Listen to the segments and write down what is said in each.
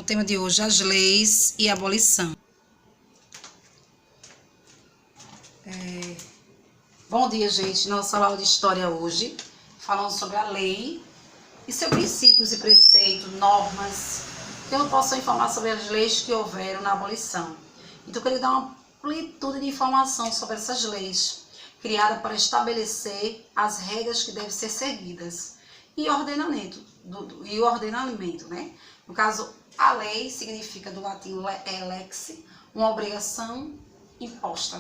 tema de hoje, as leis e a abolição. Bom dia, gente. Nossa aula de história hoje, falando sobre a lei e seus princípios e preceitos, normas, que eu posso informar sobre as leis que houveram na abolição. Então, eu queria dar uma amplitude de informação sobre essas leis, criadas para estabelecer as regras que devem ser seguidas e ordenamento, né? No caso, a lei significa do latim lex, uma obrigação imposta.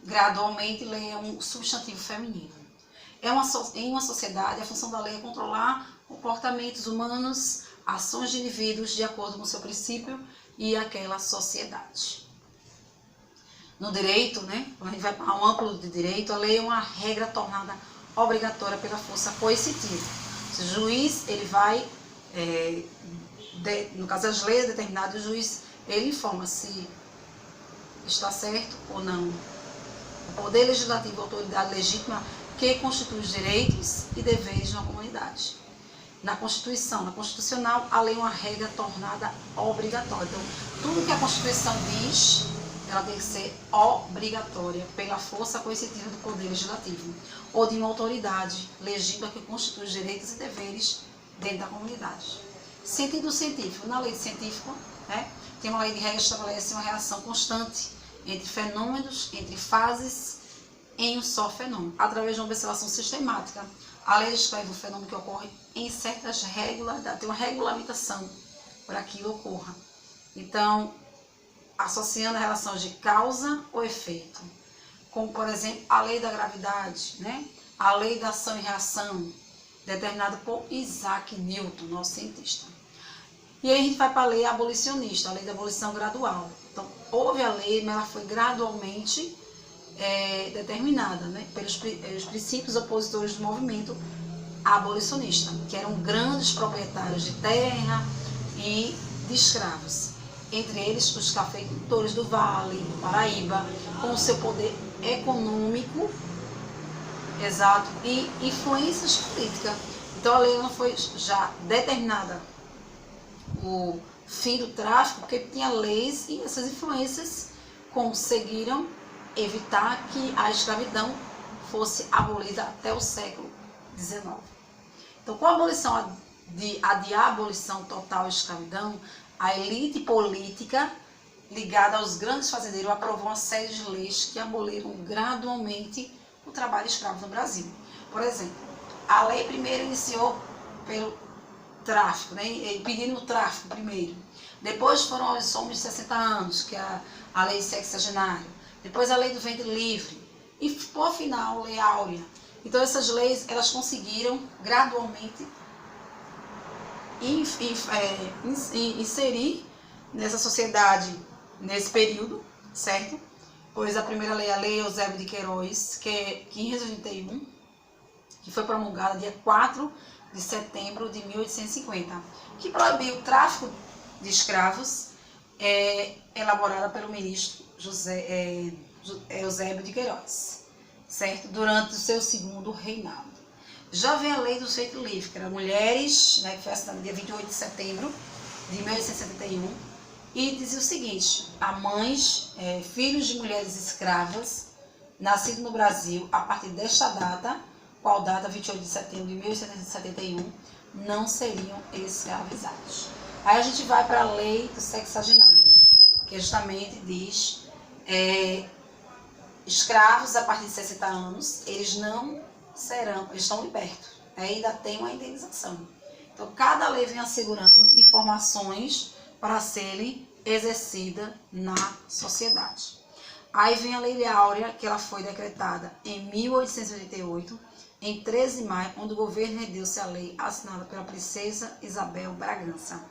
Gradualmente, lei é um substantivo feminino. Em uma sociedade, a função da lei é controlar comportamentos humanos, ações de indivíduos de acordo com o seu princípio e aquela sociedade. No direito, né, quando a gente vai para um amplo de direito, a lei é uma regra tornada obrigatória pela força coercitiva. O juiz, ele vai, no caso das leis determinadas, o juiz, ele informa se está certo ou não. O poder legislativo, a autoridade legítima, que constitui os direitos e deveres de uma comunidade. Na Constitucional, a lei é uma regra tornada obrigatória. Então, tudo que a Constituição diz, ela tem que ser obrigatória pela força coercitiva do poder legislativo ou de uma autoridade legítima que constitui os direitos e deveres dentro da comunidade. Sentido científico. Na lei científica, né, tem uma lei de regras que estabelece uma relação constante entre fenômenos, entre fases, em um só fenômeno, através de uma observação sistemática. A lei descreve o fenômeno que ocorre em certas regularidades, tem uma regulamentação para que ocorra. Então, associando a relação de causa ou efeito, como, por exemplo, a lei da gravidade, né? A lei da ação e reação, determinada por Isaac Newton, nosso cientista. E aí a gente vai para a lei abolicionista, a lei da abolição gradual. Então, houve a lei, mas ela foi gradualmente determinada, né, pelos princípios opositores do movimento abolicionista, que eram grandes proprietários de terra e de escravos. Entre eles, os cafeicultores do Vale do Paraíba, com o seu poder econômico, exato, e influências políticas. Então, a lei não foi já determinada o fim do tráfico, porque tinha leis e essas influências conseguiram evitar que a escravidão fosse abolida até o século XIX. Então, com a abolição, a abolição total da escravidão, a elite política ligada aos grandes fazendeiros aprovou uma série de leis que aboliram gradualmente o trabalho escravo no Brasil. Por exemplo, a lei primeiro iniciou pelo tráfico, né, pedindo o tráfico primeiro. Depois foram os homens de 60 anos, que é a lei sexagenária. Depois a lei do ventre livre. E, por final, a lei áurea. Então, essas leis, elas conseguiram gradualmente inserir nessa sociedade, nesse período, certo? Pois a primeira lei, a Lei Eusébio de Queiroz, que é 1581, que foi promulgada dia 4 de setembro de 1850, que proibiu o tráfico de escravos, elaborada pelo ministro Eusébio de Queiroz, certo? Durante o seu segundo reinado. Já vem a lei do ventre livre, que era mulheres, né, que foi assinada no dia 28 de setembro de 1871, e dizia o seguinte: a mães, filhos de mulheres escravas, nascidos no Brasil a partir desta data, qual data, 28 de setembro de 1871, não seriam escravizados. Aí a gente vai para a lei do sexagenário, que justamente diz escravos a partir de 60 anos, eles não serão, eles estão libertos, ainda tem uma indenização. Então, cada lei vem assegurando informações para serem exercidas na sociedade. Aí vem a Lei Áurea, que ela foi decretada em 1888, em 13 de maio, onde o governo redeu-se a lei assinada pela princesa Isabel Bragança.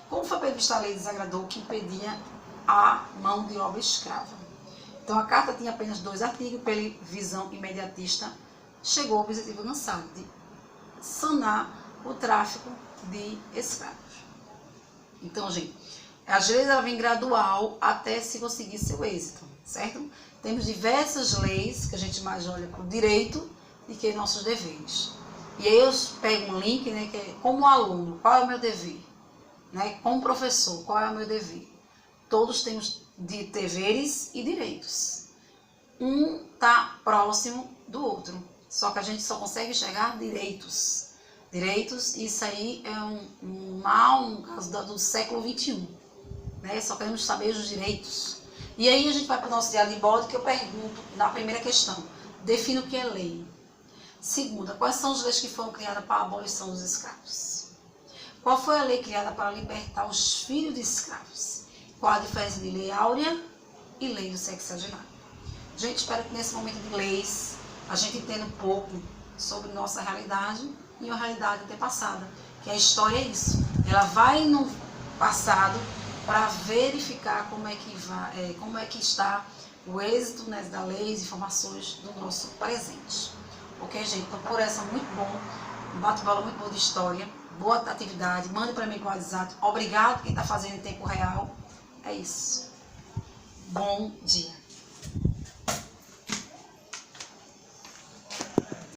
Como foi prevista a lei, desagradou que impedia a mão de obra escrava. Então, a carta tinha apenas 2 artigos, pela visão imediatista, chegou ao objetivo alcançado de sanar o tráfico de escravos. Então, gente, as leis vêm gradual até se conseguir seu êxito, certo? Temos diversas leis que a gente mais olha para o direito e que nossos deveres. E aí eu pego um link, né, que é como aluno, qual é o meu dever? né? Como professor, qual é o meu dever? Todos temos deveres e direitos. Um está próximo do outro, só que a gente só consegue enxergar direitos. Direitos, isso aí é um mal, um caso do século XXI. Né? Só queremos saber os direitos. E aí a gente vai para o nosso diário de bordo, que eu pergunto na primeira questão. Defina o que é lei. Segunda, quais são as leis que foram criadas para a abolição dos escravos? Qual foi a lei criada para libertar os filhos de escravos? Qual a diferença de lei áurea e lei do sexagenário? Gente, espero que nesse momento de leis a gente entenda um pouco sobre nossa realidade e a realidade antepassada. Que a história é isso. Ela vai no passado para verificar como é que está o êxito, né, das leis e informações do nosso presente. Ok, gente? Então, por essa, muito bom. Um bate-bola muito bom de história. Boa atividade. Mande para mim com o WhatsApp. Obrigado quem está fazendo em tempo real. É isso. Bom dia.